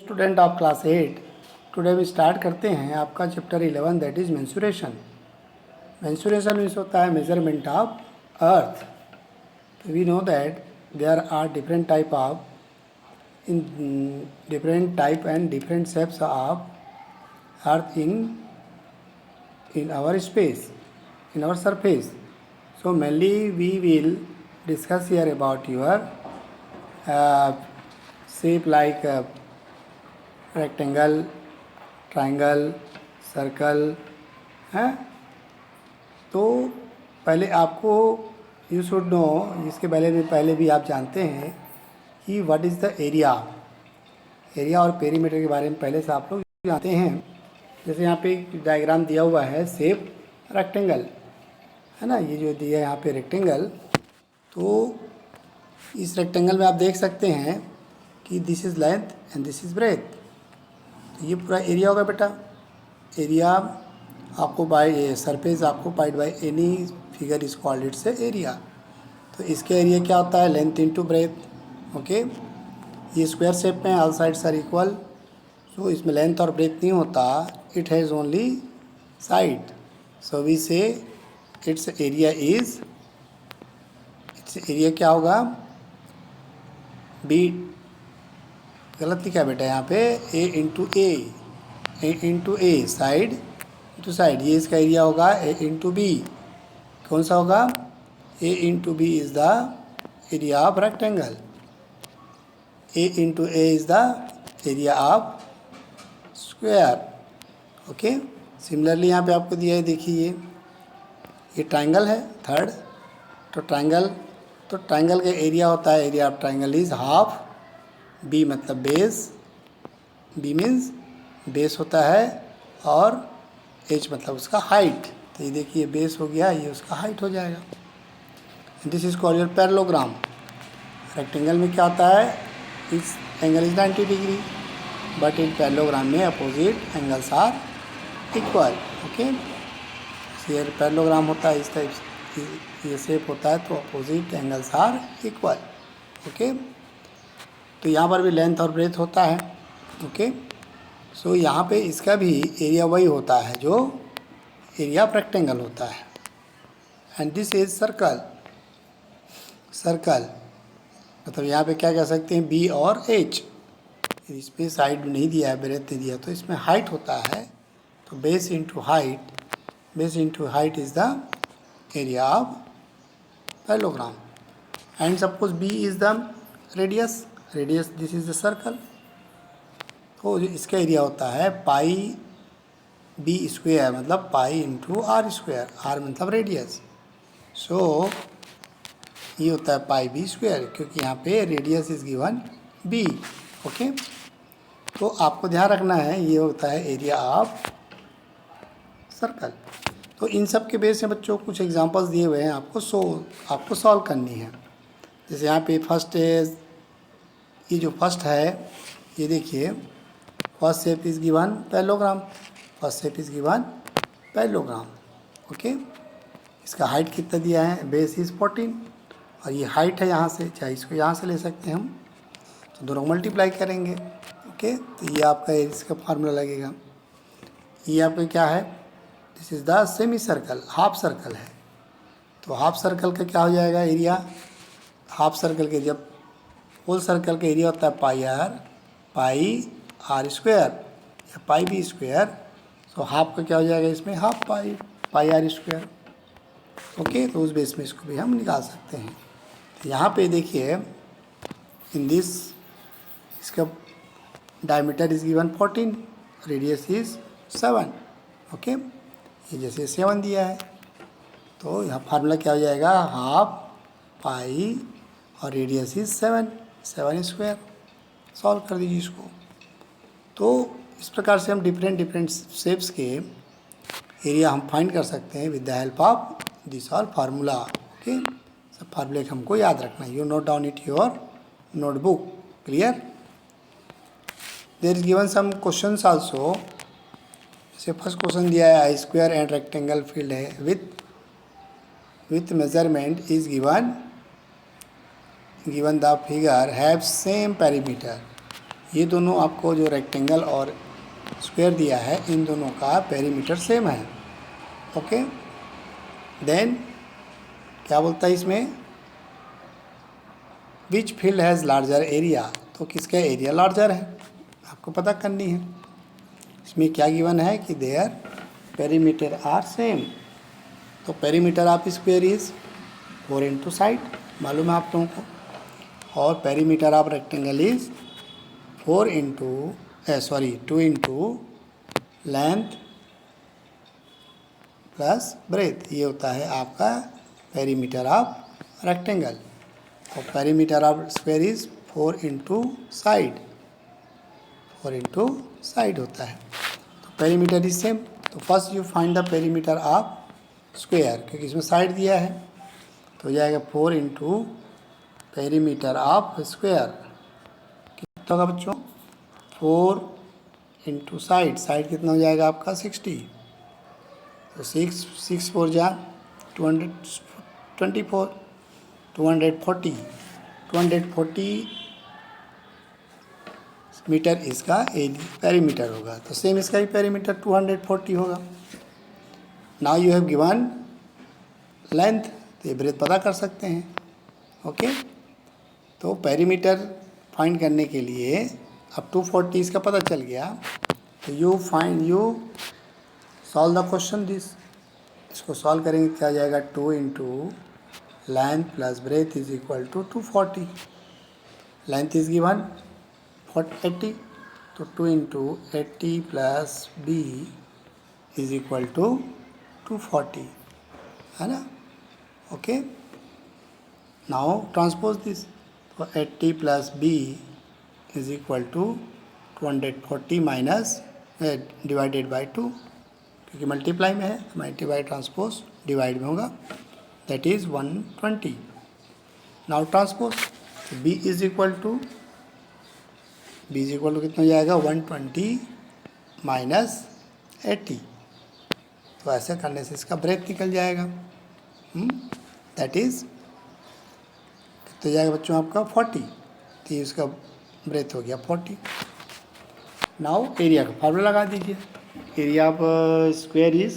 Student of class 8 today भी start करते हैं आपका chapter 11 that is mensuration. Mensuration means होता है measurement of earth. We know that there are different type of in different type and different shapes of earth in our space, in our surface. So mainly we will discuss here about your shape like rectangle, triangle, circle है। तो पहले आपको you should know, इसके पहले भी आप जानते हैं कि व्हाट इज़ द एरिया और पेरीमीटर के बारे में पहले से आप लोग जानते हैं। जैसे यहाँ पे एक डायग्राम दिया हुआ है शेप रेक्टेंगल, है ना, ये जो दिया है यहाँ पे रेक्टेंगल। तो इस रेक्टेंगल में आप देख सकते हैं कि this is length and this is breadth. तो ये पूरा एरिया होगा बेटा। एरिया आपको बाय सरफेस आपको occupied by any figure is called its area. तो इसके एरिया क्या होता है? Length into breadth. ओके, ये स्क्वायर शेप में all sides are equal. So इसमें लेंथ और ब्रेथ नहीं होता, it has only side. So we say its area क्या होगा? बी गलत लिखा है बेटा यहाँ पे, ए इंटू ए साइड इंटू साइड। ये इसका एरिया होगा ए इंटू बी। कौन सा होगा? A into B is the area of rectangle. A into A is the area of square. Okay, similarly यहाँ पे आपको दिया है, देखिए ये ट्राइंगल है थर्ड। तो ट्राइंगल का एरिया होता है, area of triangle is half. B मतलब बेस, बी मीन्स बेस होता है, और एच मतलब उसका हाइट। तो ये देखिए बेस हो गया, ये उसका हाइट हो जाएगा। This is called your parallelogram. Rectangle में क्या होता है? इस angle is 90 degree, but in parallelogram में opposite angles are equal. Okay, ये पैरेललोग्राम होता है इस टाइप से, ये शेप होता है, तो opposite angles are equal. Okay, तो यहाँ पर भी लेंथ और ब्रेथ होता है। ओके, सो यहाँ पे इसका भी एरिया वही होता है जो एरिया ऑफ रेक्टेंगल होता है। एंड दिस इज सर्कल मतलब यहाँ पे क्या कह सकते हैं? बी और एच। इसमें साइड नहीं दिया है, ब्रेथ नहीं दिया, तो इसमें हाइट होता है। तो base into height is the area of parallelogram. And suppose B is the radius, this is the circle. तो इसका एरिया होता है पाई बी स्क्वायर, मतलब pi into R square. R मतलब रेडियस। सो ये होता है पाई बी स्क्वायर, क्योंकि यहाँ पे radius is given B. Okay, तो आपको ध्यान रखना है, ये होता है एरिया ऑफ सर्कल। तो इन सब के बेस में बच्चों कुछ एग्जांपल्स दिए हुए हैं, आपको सॉल्व करनी है। जैसे यहाँ पे फर्स्ट है, ये जो फर्स्ट है, ये देखिए first shape is given parallelogram. Okay, इसका हाइट कितना दिया है? बेस इज़ 14, और ये हाइट है यहाँ से, चाहे इसको यहाँ से ले सकते हैं हम, तो दोनों मल्टीप्लाई करेंगे। ओके, तो ये आपका इसका फार्मूला लगेगा। ये आपका क्या है? This is the semi circle, half circle है। तो हाफ सर्कल का क्या हो जाएगा एरिया? हाफ सर्कल के, जब होल सर्कल का एरिया होता है पाई आर स्क्वायर या पाई बी स्क्वायर। तो हाफ का क्या हो जाएगा इसमें? Half pi R square. Okay, तो उस बेस में इसको भी हम निकाल सकते हैं। तो यहाँ पे देखिए इन दिस, इसका diameter is given 14, radius is 7। Okay, ये जैसे 7 दिया है, तो यहाँ फार्मूला क्या हो जाएगा? हाफ पाई और रेडियस इज 7 स्क्वायर। सॉल्व कर दीजिए इसको। तो इस प्रकार से हम डिफरेंट शेप्स के एरिया हम फाइंड कर सकते हैं with the help of this all formula. Okay, सब फार्मूले को हमको याद रखना है। You note down it your notebook. Clear? There is given some questions also. जैसे फर्स्ट क्वेश्चन दिया है, I square and rectangle field है with measurement is given the figure have same perimeter. ये दोनों आपको जो रेक्टेंगल और स्क्वायर दिया है इन दोनों का पेरीमीटर सेम है। ओके, देन क्या बोलता है इसमें, which field has larger area, तो किसका एरिया लार्जर है आपको पता करनी है। इसमें क्या गिवन है कि देयर पेरीमीटर आर सेम, तो perimeter of square is 4 into side, मालूम है आप लोगों को, और perimeter of rectangle is 2 into length plus breath, ये होता है आपका पेरीमीटर ऑफ रेक्टेंगल। और perimeter of square is 4 into side, 4 into side होता है। तो पेरीमीटर इज सेम, तो first you find the perimeter of square, क्योंकि इसमें साइड दिया है, तो हो जाएगा 4 इंटू पेरीमीटर ऑफ स्क्वायर, कितना होगा बच्चों, 4 इंटू साइड, साइड कितना हो जाएगा आपका 60, तो 6 4 जा 224, 240 मीटर इसका पेरीमीटर होगा, तो सेम इसका भी पेरीमीटर 240 होगा। Now you have given length, तो ये ब्रेथ पता कर सकते हैं। ओके, तो पेरीमीटर फाइंड करने के लिए अब 240 इसका पता चल गया, तो you solve the question this, इसको सॉल्व करेंगे क्या जाएगा, 2 into length plus breadth is equal to 240, length is given 80, तो 2 into 80 plus B is equal to 240, है ना। ओके, नाउ ट्रांसपोज दिस, तो 80 plus B is equal to 240 minus divided by 2, क्योंकि multiply में है, मल्टीप्लाई ट्रांसपोज डिवाइड में होगा, that is 120। Now transpose, B is equal to कितना हो जाएगा, 120 माइनस 80, तो ऐसे करने से इसका ब्रेथ निकल जाएगा, दैट इज़ कितना जाएगा बच्चों आपका 40, तो इसका ब्रेथ हो गया 40। नाउ एरिया का फार्मूला लगा दीजिए, area of square is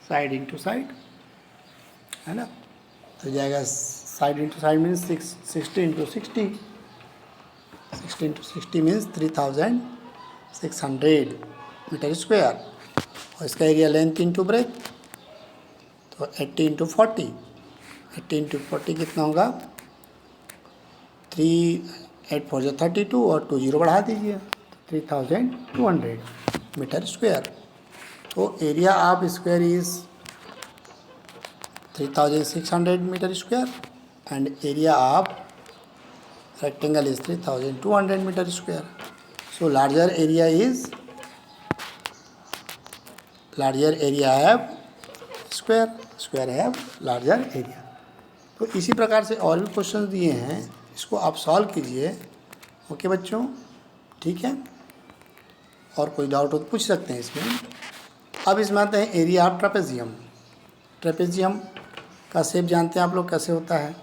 side into side, है ना, तो जाएगा side into side means 60 into 60, 60 into 60 means 3600 metre square, और इसका एरिया लेंथ इंटू ब्रेथ, तो 80 इंटू 40, 80 इंटू 40 कितना होगा, 8 4 32 और 2 0 बढ़ा दीजिए, 3200 मीटर स्क्वायर। तो area of square is 3600 metre square and area of rectangle is 3200 meter square. So larger area have square have larger area. तो इसी प्रकार से और भी क्वेश्चन दिए हैं, इसको आप सॉल्व कीजिए। ओके बच्चों, ठीक है, और कोई डाउट हो तो पूछ सकते हैं इसमें। अब इसमें आते हैं एरिया ऑफ ट्रेपेजियम। ट्रेपेजियम का शेप जानते हैं आप लोग कैसे होता है।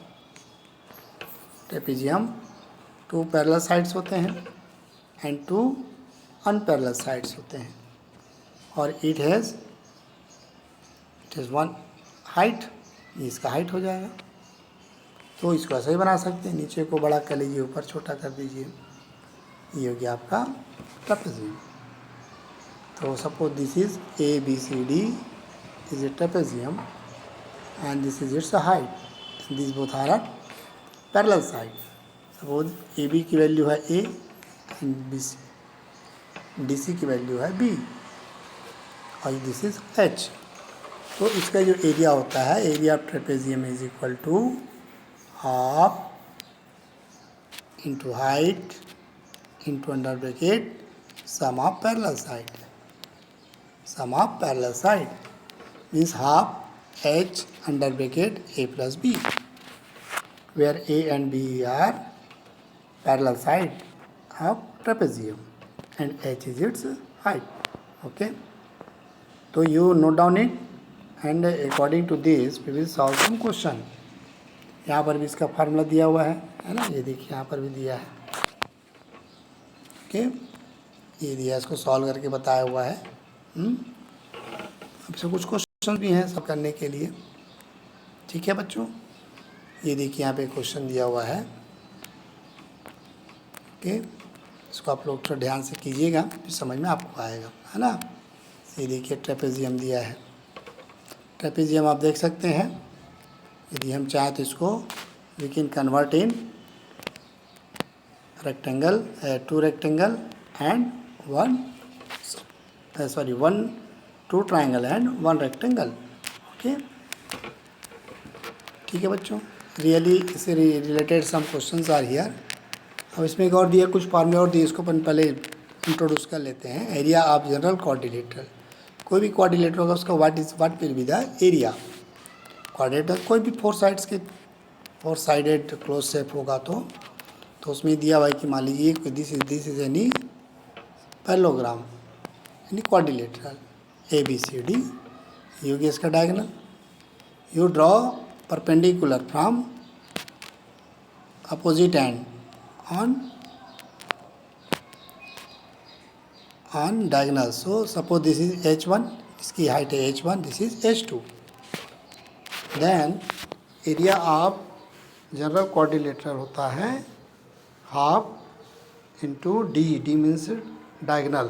ट्रेपेजियम 2 पैरेलल साइड्स होते हैं एंड 2 अनपैरेलल साइड्स होते हैं, और इट हैज़ 1 हाइट, ये इसका हाइट हो जाएगा। तो इसको ऐसे ही बना सकते हैं, नीचे को बड़ा कर लीजिए, ऊपर छोटा कर दीजिए, ये हो गया आपका ट्रेपेजियम। तो suppose this is ABCD is a trapezium and this is its height, this both are at parallel side. Suppose AB की वैल्यू है A एंड DC की वैल्यू है B और दिस इज H। तो इसका जो एरिया होता है, area of trapezium is equal to half into height into under bracket sum of parallel side. Sum of parallel side means half H under bracket A plus B, where A and B are parallel side of trapezium and H is its height. Okay, so you note down it and according to this we will solve some question. यहाँ पर भी इसका formula दिया हुआ है ना, ये देखिए यहाँ पर भी दिया है। ओके, ये दिया, इसको सॉल्व करके बताया हुआ है। अब से कुछ क्वेश्चन भी हैं सब करने के लिए, ठीक है बच्चों। ये देखिए यहाँ पे क्वेश्चन दिया हुआ है, ओके, इसको आप लोग थोड़ा ध्यान से कीजिएगा, फिर समझ में आपको आएगा, है ना। ये देखिए ट्रेपेजियम दिया है। ट्रेपेजियम आप देख सकते हैं, यदि हम चाहें तो इसको we can convert in rectangle, 2 rectangle and 2 triangle and 1 rectangle, okay. ठीक है बच्चों, रियली इससे related some questions are here. अब इसमें एक और दिया, कुछ फॉर्मूला और दिए, इसको अपन पहले इंट्रोड्यूस कर लेते हैं। एरिया ऑफ जनरल क्वाड्रिलेटरल, कोई भी क्वाड्रिलेटर होगा उसका what will be the area. Quadrilateral कोई भी 4 साइड्स के 4 साइडेड क्लोज शेप होगा तो उसमें दिया हुआ है कि मान लीजिए दिस इज एनी पैरेललोग्राम, यानी क्वाड्रिलेटरल ABCD, ये हो गया इसका diagonal. You draw perpendicular from opposite and on diagonal. So suppose this is H1, इसकी हाइट है H1, this is H2. Then area of general quadrilateral होता है half into D means diagonal,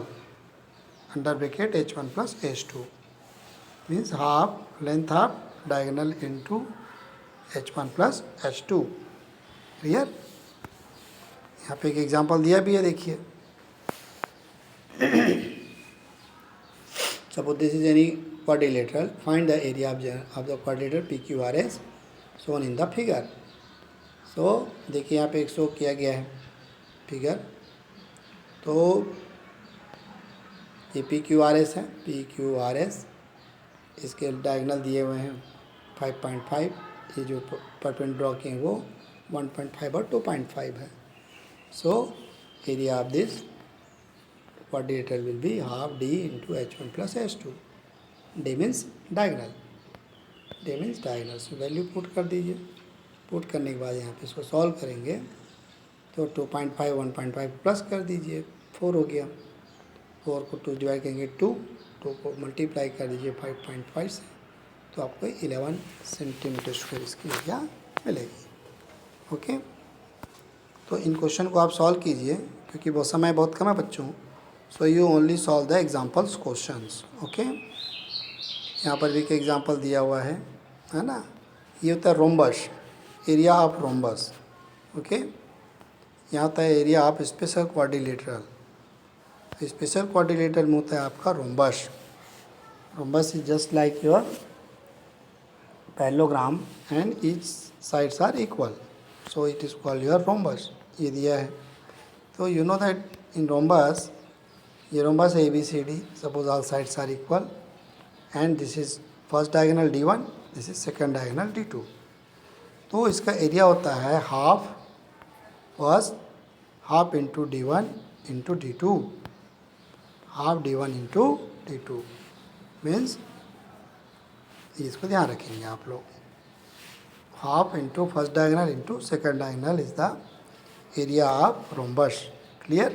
under bracket H1 plus H2 means half length of diagonal into H1 plus H2. Clear. यहाँ पे एक example दिया भी है, देखिए। Suppose this is any quadrilateral, find the area of the quadrilateral PQRS shown in the figure. So देखिए यहाँ पे एक शो किया गया है फिगर, तो ये PQRS है, PQRS, इसके डायगोनल दिए हुए हैं 5.5, ये जो परपेंडिकुलर ड्रॉ किए हैं वो 1.5 और 2.5 है। So area of this quadrilateral will be half D into H1 plus H2. D means diagonal, D means diagonal. So value put कर दीजिए। पुट करने के बाद यहाँ पे इसको सॉल्व करेंगे तो 2.5 1.5 प्लस कर दीजिए, 4 हो गया। 4 को 2 डिवाइड करेंगे 2 को मल्टीप्लाई कर दीजिए 5.5 से, तो आपको 11 सेंटीमीटर स्क्वायर इसकी एरिया मिलेगी, ओके। तो इन क्वेश्चन को आप सॉल्व कीजिए, क्योंकि वो समय बहुत कम है बच्चों। So you only solve the examples questions, okay. यहाँ पर भी एक एग्जाम्पल दिया हुआ है ना। ये होता है rhombus, area of rhombus, okay. यहाँ होता है area of special quadrilateral. Special quadrilateral में होता है आपका rhombus. Rhombus is just like your parallelogram and each sides are equal, so it is called your rhombus. ये दिया है, तो you know that in rhombus, ये रोम्बस है ABCD, suppose all sides are equal and this is first diagonal D1, this is second diagonal D2। तो इसका area होता है half first, half into D1 into D2, half D1 into D2 means, इसको ध्यान रखेंगे आप लोग, half into first diagonal into second diagonal is the area of rhombus. Clear.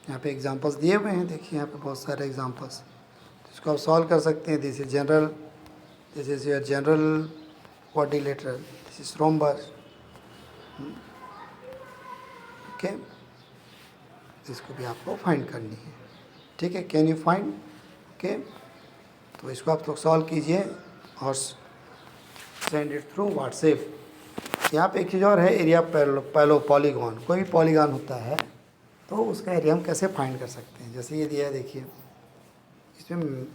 यहाँ पे एग्जांपल्स दिए हुए हैं, देखिए यहाँ पे बहुत सारे एग्जांपल्स, इसको आप सॉल्व कर सकते हैं। This is general, this is your general quadrilateral, this is rhombus, okay. इसको भी आपको फाइंड करनी है, ठीक है। Can you find, okay. तो इसको आप लोग सॉल्व कीजिए और सेंड इट थ्रू व्हाट्सएप। यहाँ पे एक चीज़ और है, एरिया पैलो पॉलीगॉन। कोई भी पॉलीगॉन होता है तो उसका एरिया हम कैसे फाइंड कर सकते हैं। जैसे ये दिया है, देखिए इसमें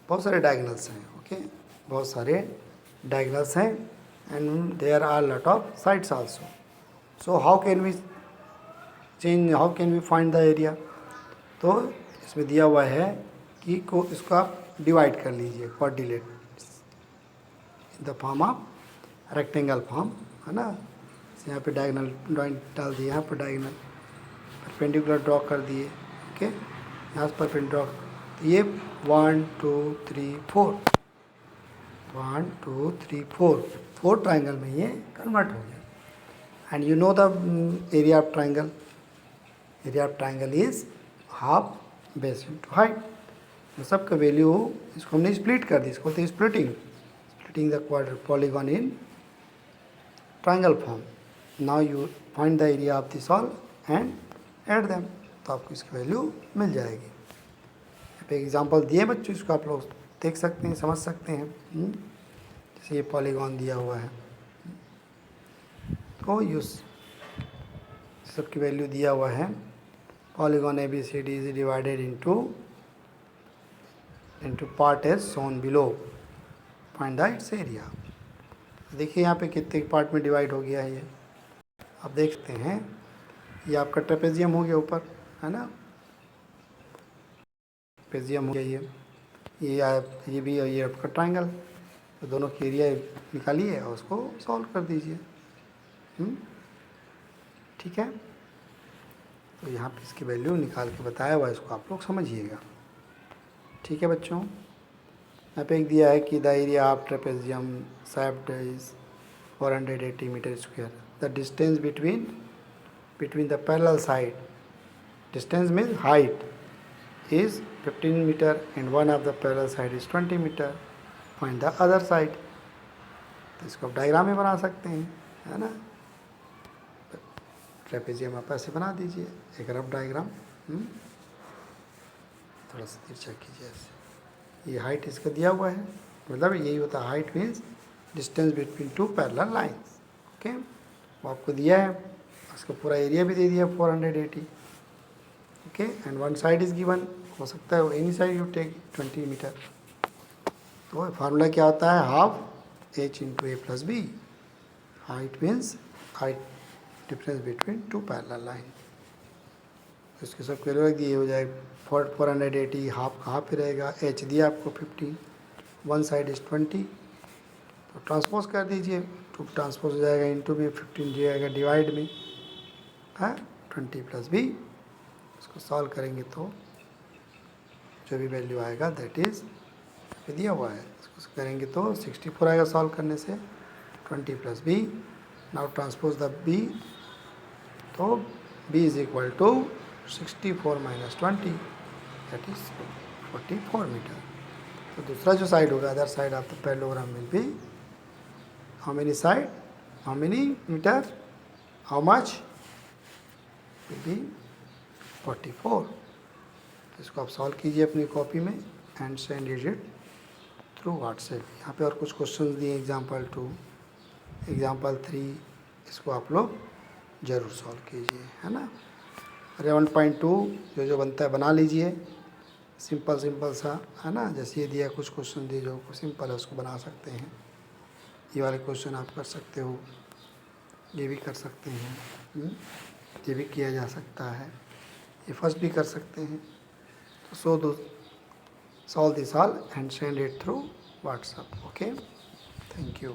बहुत सारे डायगोनल्स हैं, ओके, बहुत सारे डायगोनल्स हैं and there are lot of sides also. So how can we find the area. तो इसमें दिया हुआ है कि इसको आप डिवाइड कर लीजिए quadrilateral in the form of rectangle form, है ना। यहाँ पे डायगोनल ड्राइंग डाल दिए, यहाँ पर डायगोनल परपेंडिकुलर ड्रॉ कर दिए, ओके। यहाँ से परपेंडिकुलर, तो ये 1 2 3 4, 1 2 3 4 ट्राइंगल में ये कन्वर्ट हो गया। And you know the area of triangle, area of triangle is half base into height. सबका वैल्यू इसको हमने स्प्लिट कर दी, इसको बोलते हैं splitting, splitting the quad polygon in triangle form. Now you find the area of this all and add them, तो आपको इसकी वैल्यू मिल जाएगी। यहाँ पे एग्जांपल दिए बच्चों, इसको आप लोग देख सकते हैं, समझ सकते हैं। जैसे ये पॉलीगॉन दिया हुआ है, तो यूज सबकी वैल्यू दिया हुआ है। Polygon ABCD is divided into part as shown below, find the its area। देखिए यहाँ पे कितने पार्ट में डिवाइड हो गया है ये, आप देख सकते हैं। ये आपका ट्रेपेजियम हो गया ऊपर, है ना, ट्रेपेजियम हो गया ये भी, और ये आपका ट्राइंगल। तो दोनों की एरिया निकालिए और उसको सॉल्व कर दीजिए। ठीक है, तो यहाँ पे इसकी वैल्यू निकाल के बताया हुआ है, इसको आप लोग समझिएगा। ठीक है बच्चों, यहाँ पे एक दिया है कि the area of trapezium shaft is 480 metre square. The distance between the parallel side, distance means height, is 15 meter and one of the parallel side is 20 meter. Find the other side। तो इसको आप diagram में बना सकते हैं, है ना। Trapezium आप ऐसे बना दीजिए, एक रफ डायग्राम। थोड़ा सा तिरछा कीजिए ऐसे। ये हाइट इसका दिया हुआ है, मतलब यही होता है height means distance between two parallel lines. Okay, वो आपको दिया है, इसका पूरा एरिया भी दे दिया 480। Okay, and one side is given, हो सकता है any side you take 20 metre. तो फार्मूला क्या होता है, half h into a plus B. Height means height difference between two parallel line. इसके सब वैल्यू रख दिए, हो जाए 480, हाफ ही रहेगा। h दिया आपको 15, वन साइड इज 20, तो ट्रांसपोज कर दीजिए, 2 ट्रांसपोज हो जाएगा, इंटू में 15 जाएगा डिवाइड में, है 20 प्लस बी। इसको सॉल्व करेंगे तो जो भी वैल्यू आएगा दैट इज़ दिया हुआ है। इसको करेंगे तो 64 आएगा सॉल्व करने से, 20 plus B. Now transpose the B, तो b is equal to 64 minus 20 that is 44 metre. तो दूसरा जो साइड होगा, other side of the parallelogram will be how many side, how many metre, how much will be 44। तो इसको आप solve कीजिए अपनी कॉपी में and send it through WhatsApp. यहाँ पे और कुछ क्वेश्चन दिए, एग्जाम्पल 2, एग्जाम्पल 3, इसको आप लोग ज़रूर सॉल्व कीजिए, है ना। अरे 1.2 जो बनता है बना लीजिए, सिंपल सा, है ना। जैसे ये दिया, कुछ क्वेश्चन दिए जो सिंपल है उसको बना सकते हैं। ये वाले क्वेश्चन आप कर सकते हो, ये भी कर सकते हैं, ये भी किया जा सकता है, ये फर्स्ट भी कर सकते हैं। तो solve this all and send it through WhatsApp। Okay, thank you।